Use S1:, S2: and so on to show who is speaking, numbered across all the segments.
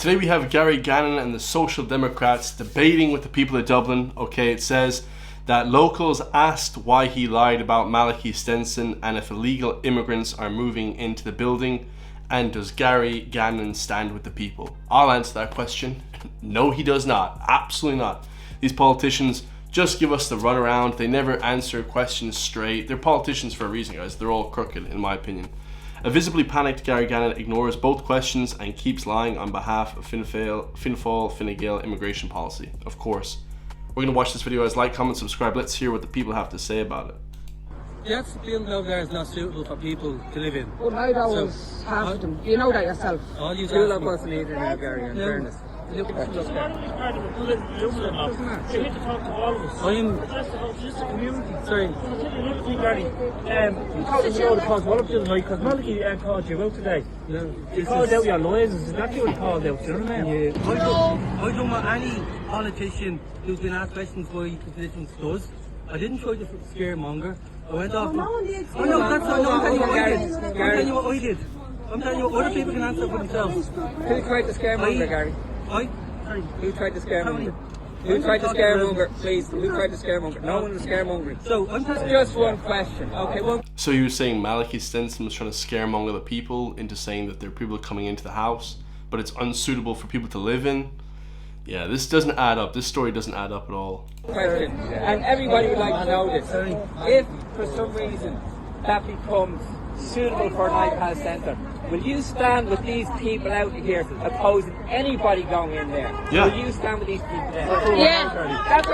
S1: Today we have Garry Gannon and the Social Democrats debating with the people of Dublin. Okay, it says that locals asked why he lied about Malachy Stenson and if illegal immigrants are moving into the building, and does Garry Gannon stand with the people? I'll answer that question. No, he does not. Absolutely not. These politicians just give us the runaround. They never answer questions straight. They're politicians for a reason, guys. They're all crooked, in my opinion. A visibly panicked Garry Gannon ignores both questions and keeps lying on behalf of Fine Gael immigration policy. Of course. We're going to watch this video, guys. Like, comment, subscribe. Let's hear what the people have to say about it.
S2: Yes, the building over there is not suitable for people to live in.
S3: Well, I'd always have them. You know that yourself.
S2: All you
S3: School of person either now, Garry, in fairness.
S2: Look at just there.
S4: You need to talk to all of us. It's just a community.
S2: Sorry.
S4: I'll tell you another thing, Garry. You probably know the cause what I'm doing tonight, because Malachy called you out today.
S2: No,
S4: He called out your lawyers. Is exactly what he called out. Do you know what I mean?
S2: Yeah. I don't want any politician who's been asked questions by politicians does. I didn't try to scaremonger. I went off.
S3: no, did.
S2: Oh no, that's not. No, I'm telling you what I did. I'm telling you what I did. I'm telling you what other people can answer for themselves.
S3: Who tried to scaremonger, Garry?
S2: Sorry.
S3: Who tried to scaremonger? Who tried to scaremonger? Please, who tried to scaremonger? No one was scaremongering.
S2: So I'm
S3: Just one question. Okay, well.
S1: So you were saying Malachy Stenson was trying to scaremonger the people into saying that there are people coming into the house, but it's unsuitable for people to live in? Yeah, this doesn't add up. This story doesn't add up at all.
S3: Question. And everybody would like to know this. If, for some reason, that becomes suitable for an IPAS centre, will you stand with these people out here opposing anybody going in there?
S1: Yeah.
S3: Will you stand with these people there? Yeah. That's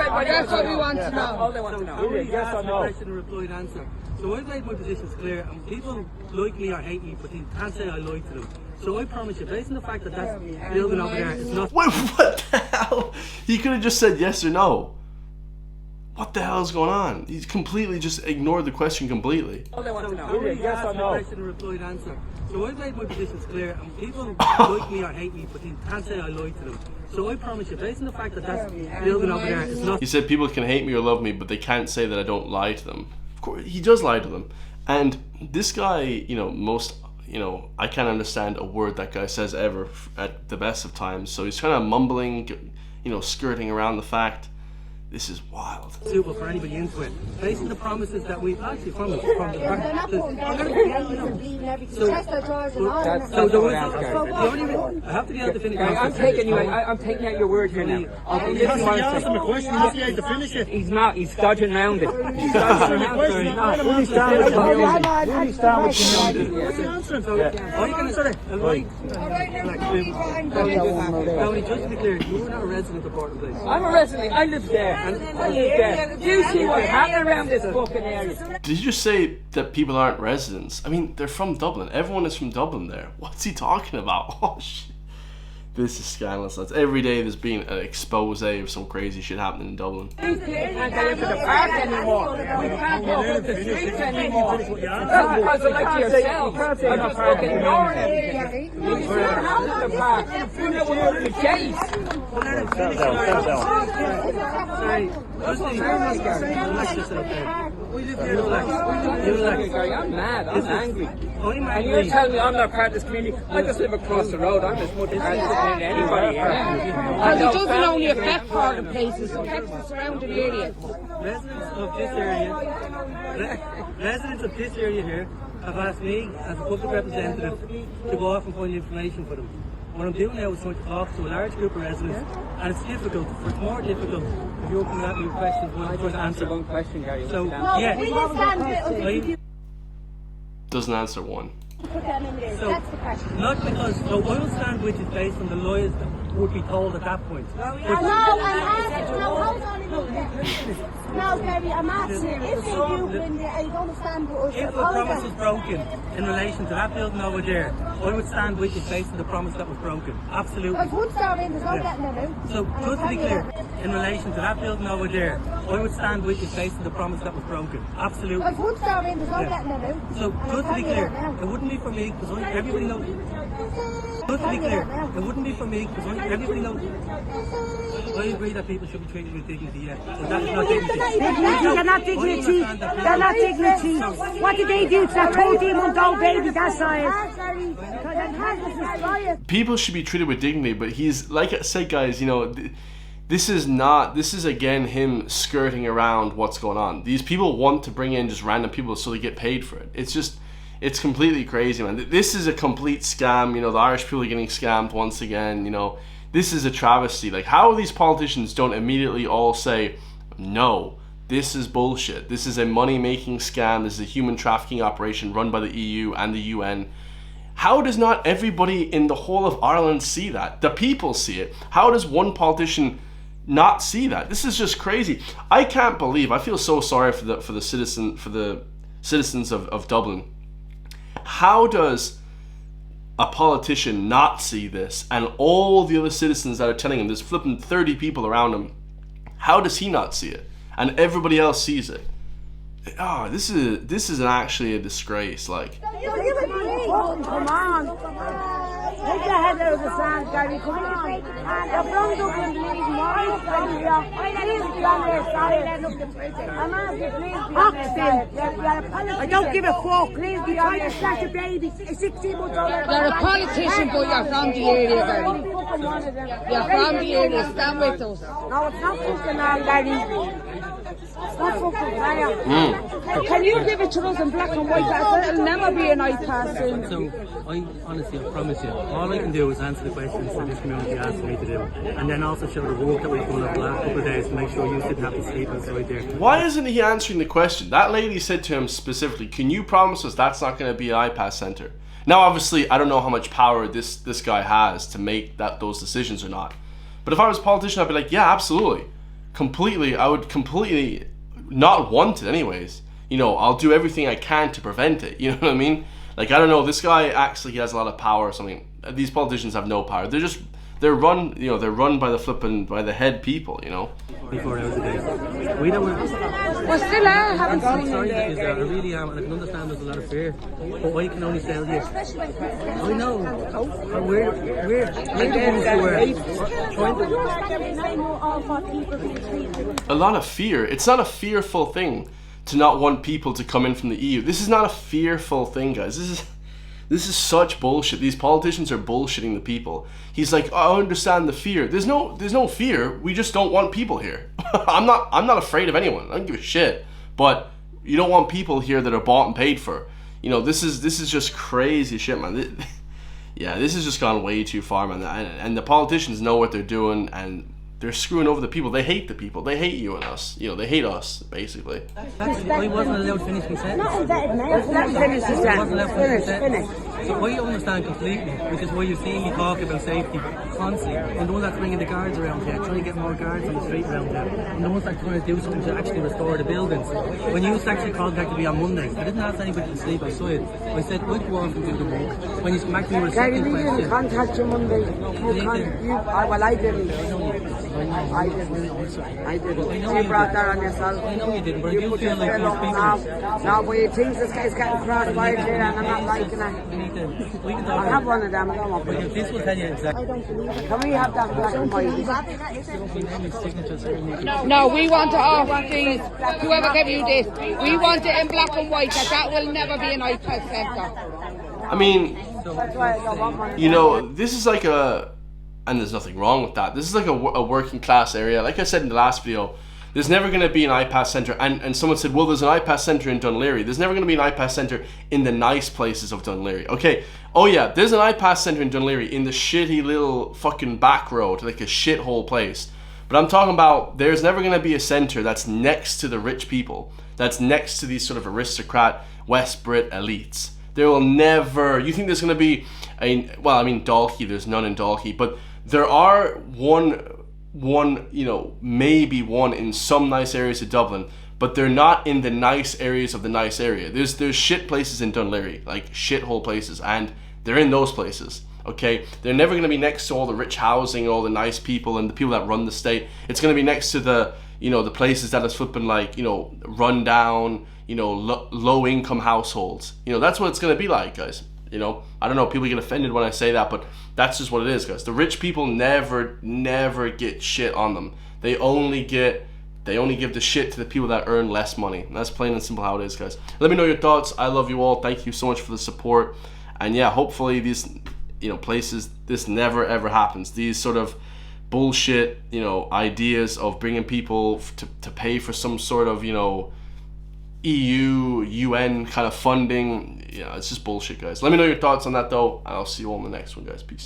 S3: what we want to know. All they want to know.
S2: Yes or no? Question and replied answer. So I've made my positions clear, and people like me or hate me, but they can't say I lied to them. So I promise you, based on the fact that that building over there is not...
S1: Wait, what the hell? He could have just said yes or no. What the hell is going on? He's completely just ignored the question completely.
S3: All they want to know.
S2: Yes or no? Question and replied answer. So I've made my positions clear, and people like me or hate me, but they can't say I lied to them. So I promise you, based on the fact that that building over there is not...
S1: He said people can hate me or love me, but they can't say that I don't lie to them. Of course, he does lie to them. And this guy, I can't understand a word that guy says ever at the best of times. So he's kind of mumbling, skirting around the fact. This is wild.
S2: Suitable for anybody into it. Based on the promises that we've actually promised from the
S3: That's the one.
S2: I have to be able to finish.
S3: I'm taking out your word here now.
S4: You asked him a question, you have to be able to finish it.
S3: He's not. He's dodging around it. He's dodging around it. He's not.
S4: Will you stand with the
S2: Tony, just to be clear, you were not a resident of Portland Place.
S3: I'm a resident. I live there. And I live there. Do you see what's happening around this fucking area?
S1: Did you just say that people aren't residents? I mean, they're from Dublin. Everyone is from Dublin there. What's he talking about? Oh, shit. This is scandalous. That's every day there's been an expose of some crazy shit happening in Dublin.
S3: We can't go into the park anymore. We can't go into the streets anymore. That's because of like yourself. I'm a fucking ignoring it. We can't go to the park. You know what the case.
S2: We live here, relax.
S3: I'm mad. I'm angry. And you're telling me I'm not part of this community? I just live across the road. I'm as much part of this community as anybody else. Because it doesn't only affect part of places, it affects the surrounding area.
S2: Residents of this area here have asked me as a public representative to go off and find information for them. What I'm doing now is trying to talk to a large group of residents, and it's difficult. It's more difficult if you're coming at me with questions when I'm trying to answer
S3: one question, Garry.
S2: So, yeah.
S1: Doesn't answer one.
S2: So, not because, so I will stand with it based on the lawyers that would be told at that point.
S5: No, hold on a minute. No, Garry, I'm asking you, if they do win there, are you going to stand with us?
S2: If the promise was broken in relation to that building over there, I would stand with it based on the promise that was broken. Absolutely.
S5: Because once they're in, there's no getting them out.
S2: So, just to be clear, in relation to that building over there, I would stand with it based on the promise that was broken. Absolutely.
S5: Because once they're in, there's no getting them out.
S2: So, just to be clear, it wouldn't be for me, because everybody knows. Just to be clear, it wouldn't be for me, because everybody knows. I agree that people should be treated with dignity, yeah. But that is not dignity.
S5: They're not dignity. They're not dignity. What did they do to that 14-month-old baby? That's all.
S1: People should be treated with dignity, but he's, like I said, guys, you know, this is again him skirting around what's going on. These people want to bring in just random people so they get paid for it. It's completely crazy, man. This is a complete scam. You know, the Irish people are getting scammed once again. You know, this is a travesty. Like, how these politicians don't immediately all say, no, this is bullshit. This is a money-making scam. This is a human trafficking operation run by the EU and the UN. How does not everybody in the whole of Ireland see that? The people see it. How does one politician not see that? This is just crazy. I can't believe. I feel so sorry for the citizens of Dublin. How does a politician not see this, and all the other citizens that are telling him, there's flipping 30 people around him, how does he not see it, and everybody else sees it? Oh, this is actually a disgrace. Like,
S5: come on. Take your head out of the sand, Garry. Come on. You're from Dublin, please. I don't give a fuck. Please be trying to snatch a baby. A 16-month-old.
S6: You're a politician, but you're from the area, Garry. You're from the area. Stand with us.
S5: No, it's not fucking on, Garry. It's not fucking fair. Can you give it to us in black and white? It'll never be an IPAS thing.
S2: So, I honestly, I promise you, all I can do is answer the questions that this community asked me to do, and then also show the work that we've done over the last couple of days to make sure you didn't have to sleep inside there.
S1: Why isn't he answering the question? That lady said to him specifically, can you promise us that's not going to be an IPAS center? Now, obviously, I don't know how much power this guy has to make those decisions or not. But if I was a politician, I'd be like, yeah, absolutely. I would completely not want it anyways. You know, I'll do everything I can to prevent it. You know what I mean? Like, I don't know, this guy actually, he has a lot of power or something. These politicians have no power. They're run by the head people, you know.
S2: 24 hours a day. We don't want.
S6: We're still
S2: I'm sorry, because I really am, and I can understand there's a lot of fear. But I can only tell you. I know. We're again trying
S1: A lot of fear. It's not a fearful thing to not want people to come in from the EU. This is not a fearful thing, guys. This is such bullshit. These politicians are bullshitting the people. He's like, oh, I understand the fear. There's no fear. We just don't want people here. I'm not afraid of anyone. I don't give a shit. But you don't want people here that are bought and paid for. You know, this is just crazy shit, man. Yeah, this has just gone way too far, man. And the politicians know what they're doing, and they're screwing over the people. They hate the people. They hate you and us. You know, they hate us, basically.
S2: I wasn't allowed to finish my sentence.
S5: Not finish the sentence. Finish.
S2: So I understand completely, which is why you see me talk about safety constantly. I'm the one that's bringing the guards around here, trying to get more guards on the street around here. I'm the one that's trying to do something to actually restore the buildings. When you actually contacted me on Monday, I didn't ask anybody to sleep outside. I said, I'd go off and do the work. When you smacked me with a second question...
S5: Garry, we didn't contact you Monday. Well, I didn't. I didn't. You brought that on yourself.
S2: I know you didn't, but you feel like these people...
S5: No, but you think this guy's getting crossfired here and I'm not liking it. I have one of them.
S2: This will tell you exactly.
S5: I don't believe it. Can we have that black and white?
S6: No, we want it off, please. Whoever gave you this, we want it in black and white. That will never be an IPAS centre.
S1: I mean, you know, this is like and there's nothing wrong with that. This is like a working class area. Like I said in the last video, there's never going to be an IPAS centre. And someone said, well, there's an IPAS centre in Dún Laoghaire. There's never going to be an IPAS centre in the nice places of Dún Laoghaire. Okay, oh yeah, there's an IPAS centre in Dún Laoghaire in the shitty little fucking back road, like a shithole place. But I'm talking about, there's never going to be a centre that's next to the rich people, that's next to these sort of aristocrat West Brit elites. There will never, you think there's going to be, Dalkey, there's none in Dalkey, but there are one, you know, maybe one in some nice areas of Dublin, but they're not in the nice areas of the nice area. There's shit places in Dún Laoghaire, like shithole places, and they're in those places, okay? They're never going to be next to all the rich housing, all the nice people and the people that run the state. It's going to be next to the, you know, the places that is flipping like, you know, run down, you know, low income households. You know, that's what it's going to be like, guys. You know, I don't know, people get offended when I say that, but that's just what it is, guys. The rich people never get shit on them. They only give the shit to the people that earn less money. And that's plain and simple how it is, guys. Let me know your thoughts. I love you all. Thank you so much for the support. And yeah, hopefully these, you know, places, this never ever happens. These sort of bullshit, you know, ideas of bringing people to pay for some sort of, you know, EU, UN kind of funding. Yeah, it's just bullshit, guys. Let me know your thoughts on that, though. I'll see you all in the next one, guys. Peace.